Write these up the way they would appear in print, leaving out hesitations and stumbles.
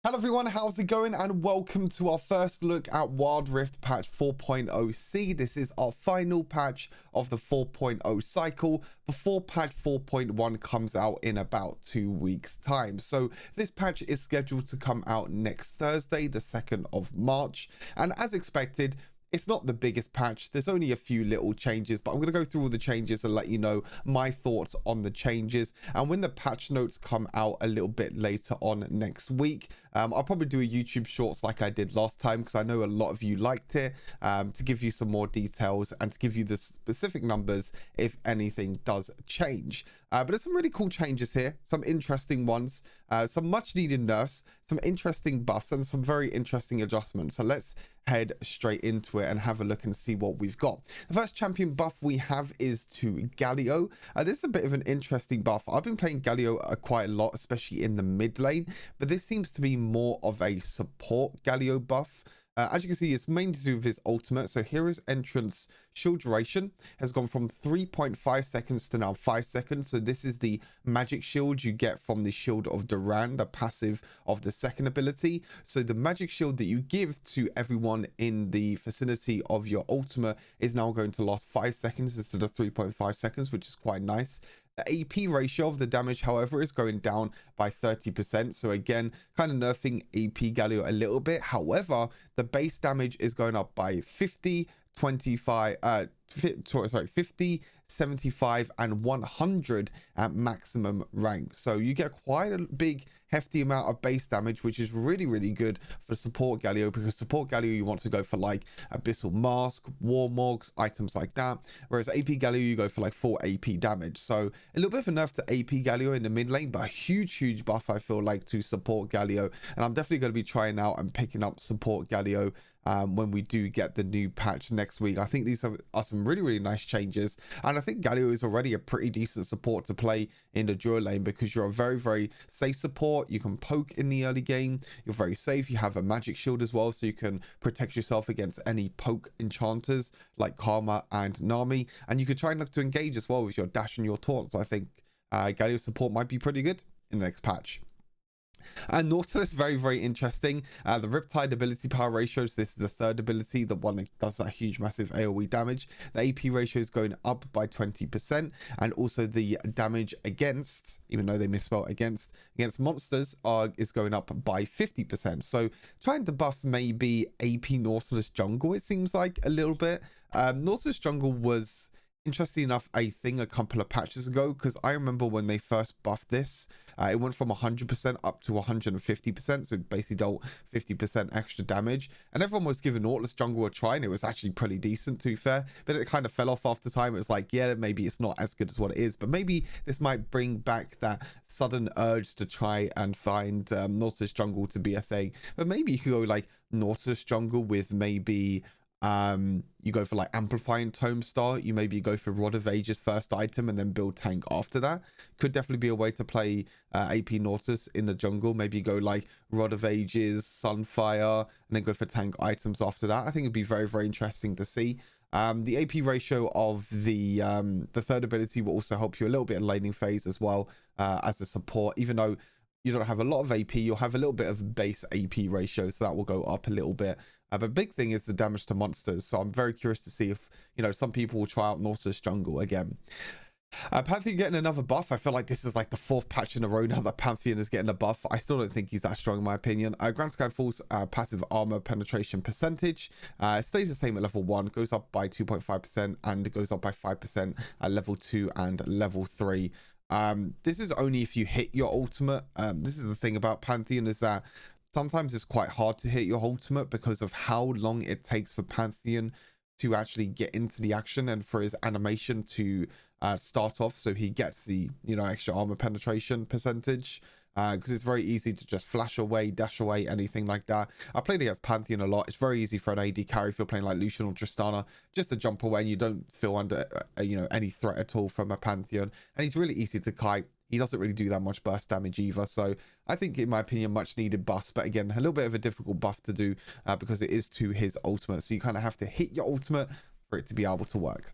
Hello everyone, how's it going? And welcome to our first look at Wild Rift patch 4.0c. This is our final patch of the 4.0 cycle before patch 4.1 comes out in about 2 weeks time. So this patch is scheduled to come out next Thursday, the 2nd of March. And as expected, it's not the biggest patch. There's only a few little changes, but I'm going to go through all the changes and let you know my thoughts on the changes. And when the patch notes come out a little bit later on next week, I'll probably do a YouTube shorts like I did last time, because I know a lot of you liked it, to give you some more details and to give you the specific numbers if anything does change. But there's some really cool changes here, some interesting ones, some much needed nerfs, some interesting buffs, and some very interesting adjustments. So let's head straight into it and have a look and see what we've got. The first champion buff we have is to Galio. This is a bit of an interesting buff. I've been playing Galio quite a lot, especially in the mid lane, but this seems to be more of a support Galio buff. As you can see, it's mainly to do with his ultimate. So Hero's Entrance shield duration has gone from 3.5 seconds to now 5 seconds. So this is the magic shield you get from the Shield of Duran, the passive of the second ability. So the magic shield that you give to everyone in the vicinity of your ultimate is now going to last 5 seconds instead of 3.5 seconds, which is quite nice. The AP ratio of the damage, however, is going down by 30%. So again, kind of nerfing AP Galio a little bit. However, the base damage is going up by 50, 75, and 100 at maximum rank. So you get quite a big hefty amount of base damage, which is really good for support Galio, because support Galio you want to go for like Abyssal Mask, Warmogs, items like that, whereas AP Galio you go for like 4 AP damage. So a little bit of a nerf to AP Galio in the mid lane, but a huge buff I feel like to support Galio, and I'm definitely going to be trying out and picking up support Galio when we do get the new patch next week. I think these are some really nice changes, and I think Galio is already a pretty decent support to play in the duo lane, because you're a very safe support. You can poke in the early game, you're very safe, you have a magic shield as well, so you can protect yourself against any poke enchanters like Karma and Nami, and you could try not to engage as well with your dash and your taunt. So I think Galio support might be pretty good in the next patch. And Nautilus, very interesting. The Riptide ability power ratios, this is the third ability, the one that does that huge massive AoE damage. The AP ratio is going up by 20%, and also the damage against, even though they misspelled against monsters, is going up by 50%. So trying to buff maybe AP Nautilus jungle, it seems like a little bit. Nautilus jungle was, interesting enough, a thing a couple of patches ago, because I remember when they first buffed this, it went from 100% up to 150%, so it basically dealt 50% extra damage, and everyone was giving Nautilus jungle a try, and it was actually pretty decent, to be fair, but it kind of fell off after time. It was like, yeah, maybe it's not as good as what it is, but maybe this might bring back that sudden urge to try and find Nautilus jungle to be a thing. But maybe you could go like Nautilus jungle with maybe you go for like amplifying tome star, you maybe go for Rod of Ages first item and then build tank after that. Could definitely be a way to play AP Nautilus in the jungle. Maybe go like Rod of Ages, Sunfire, and then go for tank items after that. I think it'd be very interesting to see. The AP ratio of the third ability will also help you a little bit in laning phase as well, as a support. Even though you don't have a lot of AP, you'll have a little bit of base AP ratio, so that will go up a little bit. But big thing is the damage to monsters, so I'm very curious to see if, you know, some people will try out Nautilus jungle again. Pantheon getting another buff. I feel like this is like the 4th patch in a row now that Pantheon is getting a buff. I still don't think he's that strong in my opinion. Grand Skyfall's passive armor penetration percentage stays the same at level 1, goes up by 2.5%, and goes up by 5% at level 2 and level 3. This is only if you hit your ultimate. This is the thing about Pantheon, is that sometimes it's quite hard to hit your ultimate because of how long it takes for Pantheon to actually get into the action and for his animation to start off, so he gets the, you know, extra armor penetration percentage, because it's very easy to just flash away, dash away, anything like that. I played against Pantheon a lot. It's very easy for an AD carry if you're playing like Lucian or Tristana just to jump away and you don't feel under you know, any threat at all from a Pantheon, and he's really easy to kite. He doesn't really do that much burst damage either, so I think, in my opinion, much needed buff, but again, a little bit of a difficult buff to do because it is to his ultimate, so you kind of have to hit your ultimate for it to be able to work.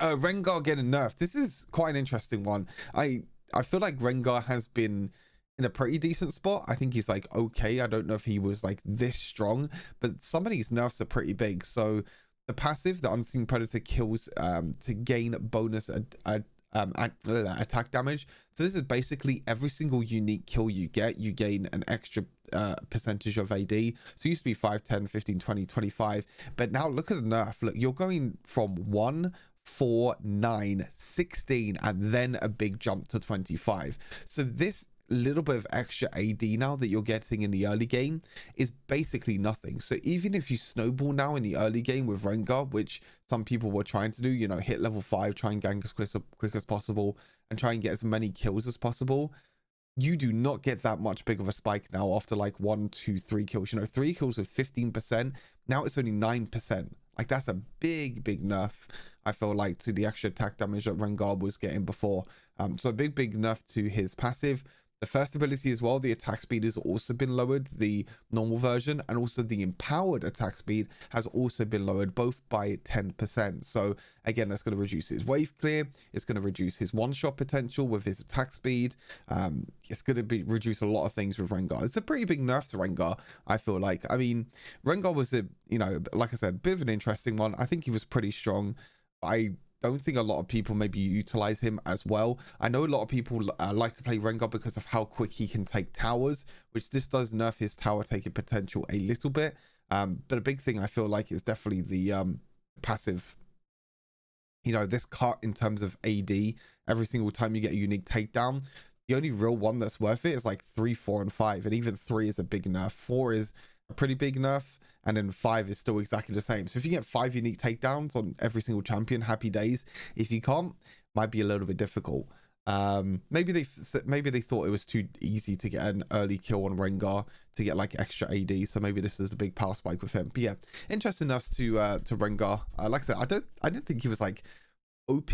Rengar getting nerfed. This is quite an interesting one. I feel like Rengar has been in a pretty decent spot. I think he's like okay. I don't know if he was like this strong, but some of these nerfs are pretty big. So the passive, the unseen predator kills to gain bonus attack damage. So this is basically every single unique kill you get, you gain an extra percentage of AD. So it used to be 5, 10, 15, 20, 25, but now look at the nerf. Look, you're going from 1, 4, 9, 16, and then a big jump to 25. So this little bit of extra AD now that you're getting in the early game is basically nothing. So even if you snowball now in the early game with Rengar, which some people were trying to do, you know, hit level 5, try and gank as quick as possible and try and get as many kills as possible, you do not get that much big of a spike now after like 1, 2, 3 kills. You know, 3 kills with 15%, now it's only 9%. Like that's a big nerf, I feel like, to the extra attack damage that Rengar was getting before. So a big nerf to his passive. The first ability as well, the attack speed has also been lowered, the normal version, and also the empowered attack speed has also been lowered, both by 10%. So again, that's going to reduce his wave clear, it's going to reduce his one-shot potential with his attack speed, it's going to reduce a lot of things with Rengar. It's a pretty big nerf to Rengar, I feel like. I mean, Rengar was a, you know, like I said, a bit of an interesting one. I think he was pretty strong. I don't think a lot of people maybe utilize him as well. I know a lot of people like to play Rengar because of how quick he can take towers, which this does nerf his tower taking potential a little bit. But a big thing I feel like is definitely the passive. You know, this cut in terms of AD, every single time you get a unique takedown, the only real one that's worth it is like 3, 4, and 5. And even 3 is a big nerf. 4 is a pretty big nerf. And then 5 is still exactly the same. So if you get 5 unique takedowns on every single champion, happy days. If you can't, might be a little bit difficult. Maybe they thought it was too easy to get an early kill on Rengar to get like extra AD. So maybe this is the big power spike with him. But yeah, interesting enough to Rengar. Like I said, I didn't think he was like OP.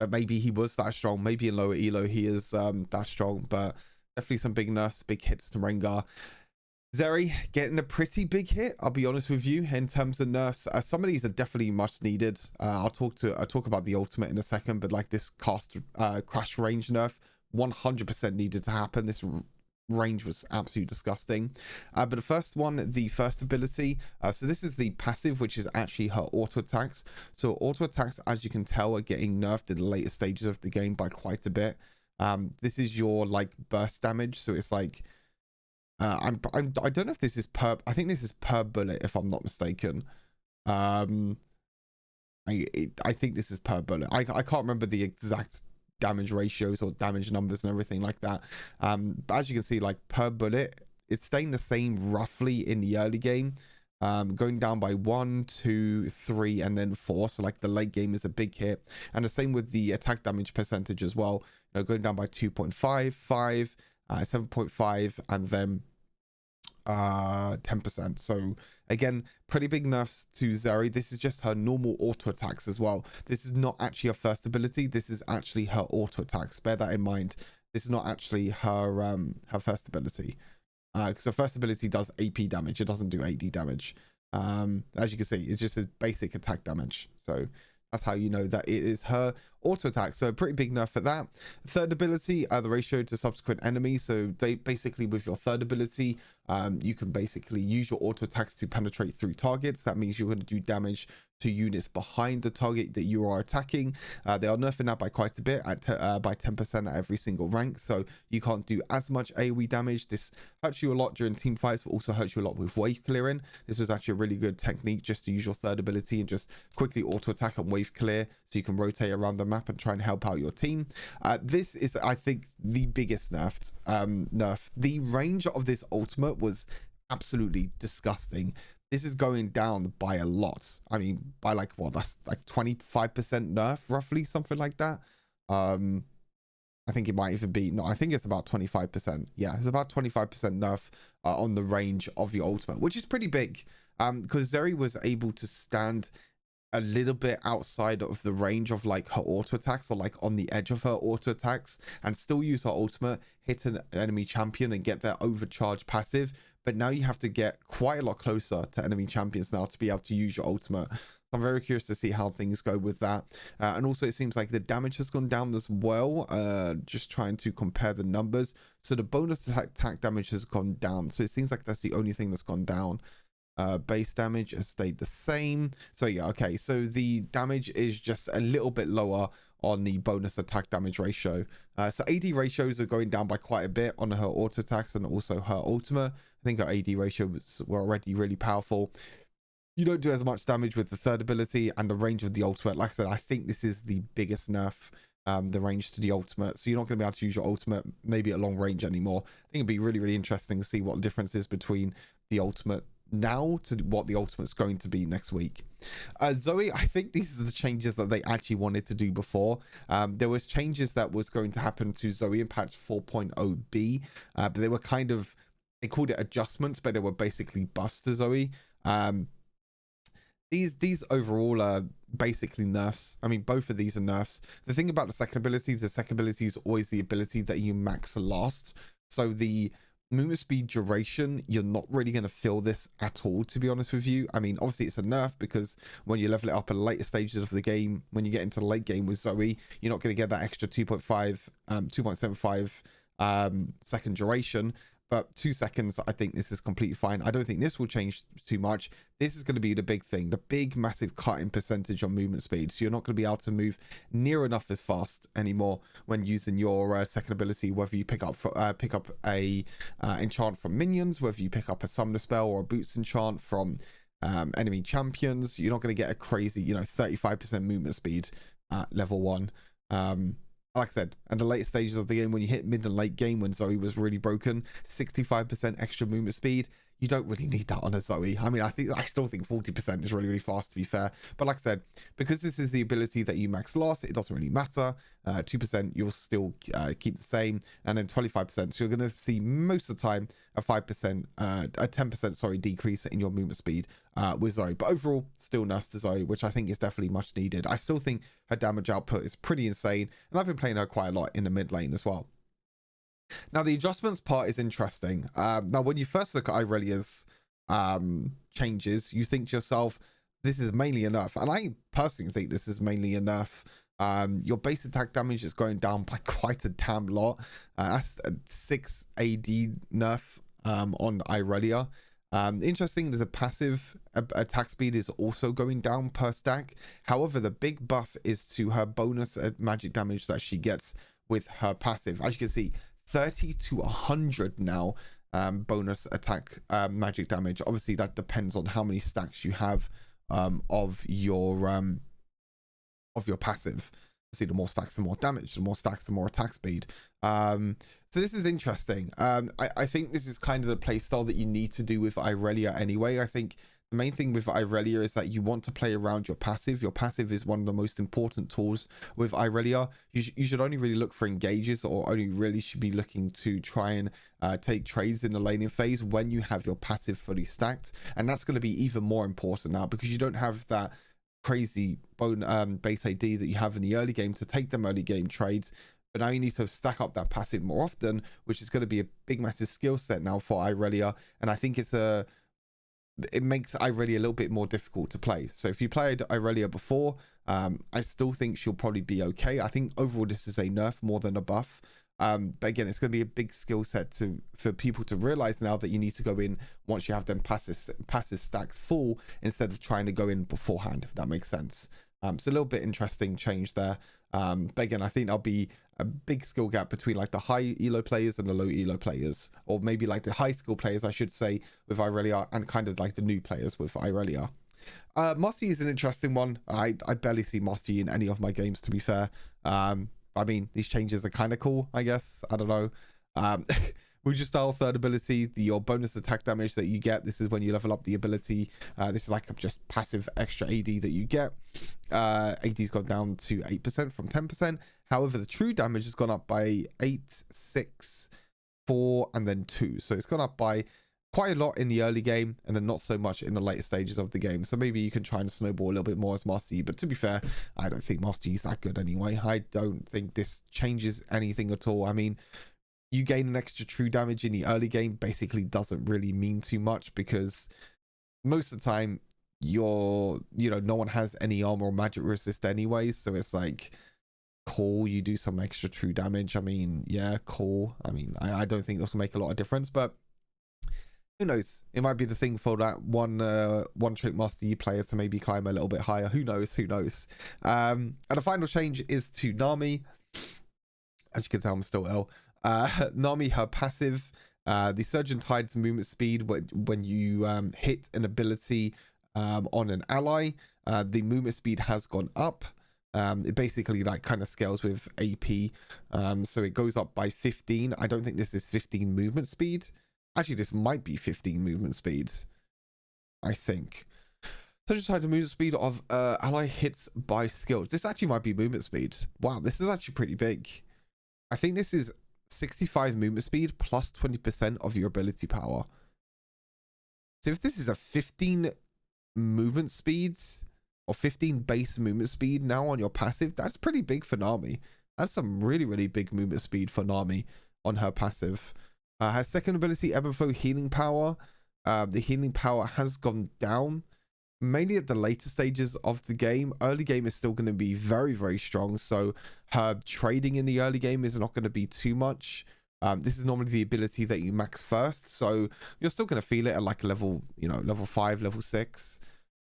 Maybe he was that strong. Maybe in lower elo he is that strong. But definitely some big nerfs, big hits to Rengar. Zeri getting a pretty big hit, I'll be honest with you, in terms of nerfs. Some of these are definitely much needed. I'll talk about the ultimate in a second, but like this crash range nerf, 100% needed to happen. This range was absolutely disgusting. But the first one, the first ability, so this is the passive, which is actually her auto attacks. So auto attacks, as you can tell, are getting nerfed in the later stages of the game by quite a bit. This is your like burst damage, so it's like I don't know if this is per, I think this is per bullet if I'm not mistaken. I think this is per bullet. I can't remember the exact damage ratios or damage numbers and everything like that. But as you can see, like per bullet, it's staying the same roughly in the early game, going down by 1, 2, 3, and then 4. So like the late game is a big hit, and the same with the attack damage percentage as well. You know, going down by 2.5, 5, 7.5, and then 10%. So again, pretty big nerfs to Zeri. This is just her normal auto attacks as well. This is not actually her first ability, this is actually her auto attacks. Bear that in mind. This is not actually her first ability, because her first ability does AP damage, it doesn't do AD damage. As you can see, it's just a basic attack damage. So that's how you know that it is her auto attack. So a pretty big nerf for that. Third ability, the ratio to subsequent enemies. So they basically, with your third ability, you can basically use your auto attacks to penetrate through targets. That means you're going to do damage to units behind the target that you are attacking. They are nerfing that by quite a bit, at by 10% at every single rank. So you can't do as much AoE damage. This hurts you a lot during team fights, but also hurts you a lot with wave clearing. This was actually a really good technique just to use your third ability and just quickly auto attack and wave clear, so you can rotate around the map and try and help out your team. This is, I think, the biggest nerf. The range of this ultimate was absolutely disgusting. This is going down by a lot. I mean, by like what, that's like 25% nerf, roughly, something like that. I think it might even be, no, I think it's about 25%. Yeah, it's about 25% nerf on the range of your ultimate, which is pretty big, because Zeri was able to stand a little bit outside of the range of like her auto attacks, or like on the edge of her auto attacks, and still use her ultimate, hit an enemy champion and get their overcharged passive. But now you have to get quite a lot closer to enemy champions now to be able to use your ultimate. I'm very curious to see how things go with that. And also it seems like the damage has gone down as well. Just trying to compare the numbers. So the bonus attack damage has gone down. So it seems like that's the only thing that's gone down. Base damage has stayed the same. So yeah, okay. So the damage is just a little bit lower on the bonus attack damage ratio. So AD ratios are going down by quite a bit on her auto attacks and also her ultimate. I think her AD ratios were already really powerful. You don't do as much damage with the third ability and the range of the ultimate. Like I said, I think this is the biggest nerf, the range to the ultimate. So you're not going to be able to use your ultimate maybe at long range anymore. I think it'd be really, really interesting to see what the difference is between the ultimate now to what the ultimate's going to be next week. Zoe, I think these are the changes that they actually wanted to do before. There was changes that was going to happen to Zoe in patch 4.0b, but they were kind of, they called it adjustments, but they were basically buffs to Zoe. These overall are basically nerfs. I mean, both of these are nerfs. The thing about the second ability is always the ability that you max last. So the movement speed duration, you're not really going to feel this at all, to be honest with you. I mean, obviously it's a nerf because when you level it up in the later stages of the game, when you get into the late game with Zoe, you're not going to get that extra 2.75 second duration. But 2 seconds, I think this is completely fine. I don't think this will change too much. This is going to be the big thing, the big massive cut in percentage on movement speed. So you're not going to be able to move near enough as fast anymore when using your second ability, whether you pick up a enchant from minions, whether you pick up a summoner spell or a boots enchant from enemy champions. You're not going to get a crazy, 35% movement speed at level 1. Like I said, and the later stages of the game, when you hit mid and late game, when Zoe was really broken, 65% extra movement speed, you don't really need that on a Zoe. I mean, I still think 40% is really, really fast, to be fair. But like I said, because this is the ability that you max last, it doesn't really matter. 2% you'll still keep the same, and then 25%. So you're going to see most of the time a 10% decrease in your movement speed with Zoe. But overall, still nerfs to Zoe, which I think is definitely much needed. I still think her damage output is pretty insane, and I've been playing her quite a lot in the mid lane as well. Now, the adjustments part is interesting. Now, when you first look at Irelia's changes, you think to yourself, this is mainly a nerf. And I personally think this is mainly a nerf. Your base attack damage is going down by quite a damn lot. That's a 6 AD nerf on Irelia. Interesting, there's a passive attack speed is also going down per stack. However, the big buff is to her bonus magic damage that she gets with her passive. As you can see, 30 to 100 now bonus attack magic damage. Obviously that depends on how many stacks you have of your passive. See, the more stacks the more damage, the more stacks the more attack speed. So this is interesting. I think this is kind of the playstyle that you need to do with Irelia anyway. I think the main thing with Irelia is that you want to play around your passive. Your passive is one of the most important tools with Irelia. You should only really look for engages, or only really should be looking to try and take trades in the laning phase when you have your passive fully stacked. And that's going to be even more important now because you don't have that crazy base AD that you have in the early game to take them early game trades. But now you need to stack up that passive more often, which is going to be a big massive skill set now for Irelia. And I think it makes Irelia a little bit more difficult to play. So if you played Irelia before, I still think she'll probably be okay. I think overall this is a nerf more than a buff. But again, it's going to be a big skill set for people to realize now that you need to go in once you have them passive stacks full instead of trying to go in beforehand, if that makes sense. It's a little bit interesting change there. But again, I think there'll be a big skill gap between like the high elo players and the low elo players, or maybe like the high skill players, I should say, with Irelia, and kind of like the new players with Irelia. Musty is an interesting one. I barely see Musty in any of my games, to be fair. I mean, these changes are kind of cool, I guess. I don't know. Muja style third ability, your bonus attack damage that you get, this is when you level up the ability. This is like a just passive extra AD that you get. AD's gone down to 8% from 10%. However, the true damage has gone up by 8, 6, 4, and then 2. So it's gone up by quite a lot in the early game, and then not so much in the later stages of the game. So maybe you can try and snowball a little bit more as Master Yi, but to be fair, I don't think Master Yi is that good anyway. I don't think this changes anything at all. I mean, you gain an extra true damage in the early game basically doesn't really mean too much, because most of the time no one has any armor or magic resist anyways, so it's like, cool, you do some extra true damage. I mean, yeah, cool. I mean, I don't think this will make a lot of difference, but who knows? It might be the thing for that one trick Master Yi player to maybe climb a little bit higher. Who knows? Who knows? And the final change is to Nami. As you can tell, I'm still ill. Nami, her passive, the Surge and Tide's movement speed when you hit an ability on an ally, the movement speed has gone up. It basically like kind of scales with AP, so it goes up by 15. I don't think this is 15 movement speed. Actually, this might be 15 movement speed, I think. So just the movement speed of ally hits by skills. This actually might be movement speed. Wow, this is actually pretty big. I think this is 65 movement speed plus 20% of your ability power. So if this is a 15 movement speeds or 15 base movement speed now on your passive, that's pretty big for Nami. That's some really, really big movement speed for Nami on her passive. Her second ability, Ebb and Flow Healing Power. The healing power has gone down, mainly at the later stages of the game. Early game is still going to be very, very strong. So her trading in the early game is not going to be too much. This is normally the ability that you max first. So you're still going to feel it at like level 5, level 6.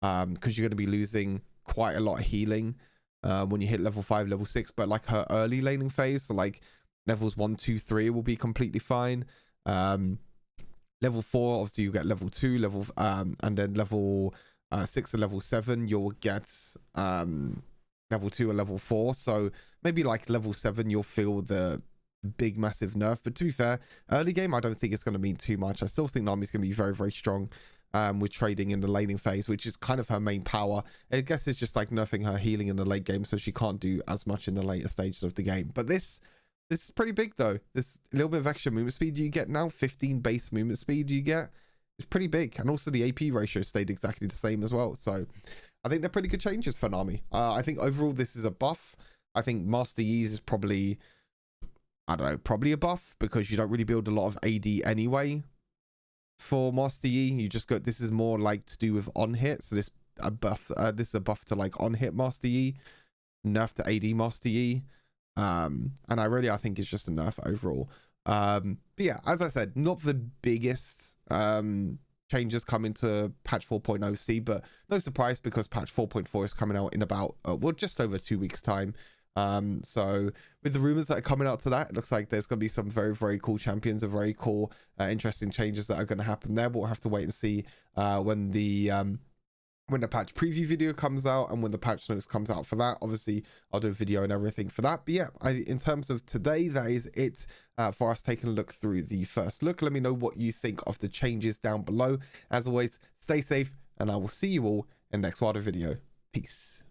Because you're going to be losing quite a lot of healing when you hit level 5, level 6. But like her early laning phase, so like levels 1, 2, 3 will be completely fine. Level 4, obviously you get level 2, and then level 6 and level 7 you'll get level 2 and level 4. So maybe like level 7 you'll feel the big massive nerf. But to be fair, early game I don't think it's going to mean too much. I still think Nami's going to be very, very strong with trading in the laning phase, which is kind of her main power. I guess it's just like nerfing her healing in the late game, so she can't do as much in the later stages of the game. But this is pretty big though. This little bit of extra movement speed you get now, 15 base movement speed you get, it's pretty big. And also the AP ratio stayed exactly the same as well. So I think they're pretty good changes for Nami. I think overall this is a buff. I think Master Yi's is probably, I don't know, probably a buff, because you don't really build a lot of AD anyway for Master Yi. You just go, this is more like to do with on hit. So this is a buff to like on hit Master Yi, nerf to AD Master Yi. And I think it's just a nerf overall. But yeah, as I said, not the biggest changes coming to patch 4.0 C, but no surprise because patch 4.4 is coming out in about just over 2 weeks time. So with the rumors that are coming out to that, it looks like there's going to be some very, very cool champions and very cool interesting changes that are going to happen there. But we'll have to wait and see when the patch preview video comes out and when the patch notes comes out for that. Obviously I'll do a video and everything for that. But yeah, in terms of today, that is it for us taking a look through the first look. Let me know what you think of the changes down below. As always, stay safe and I will see you all in the next Wilder video. Peace.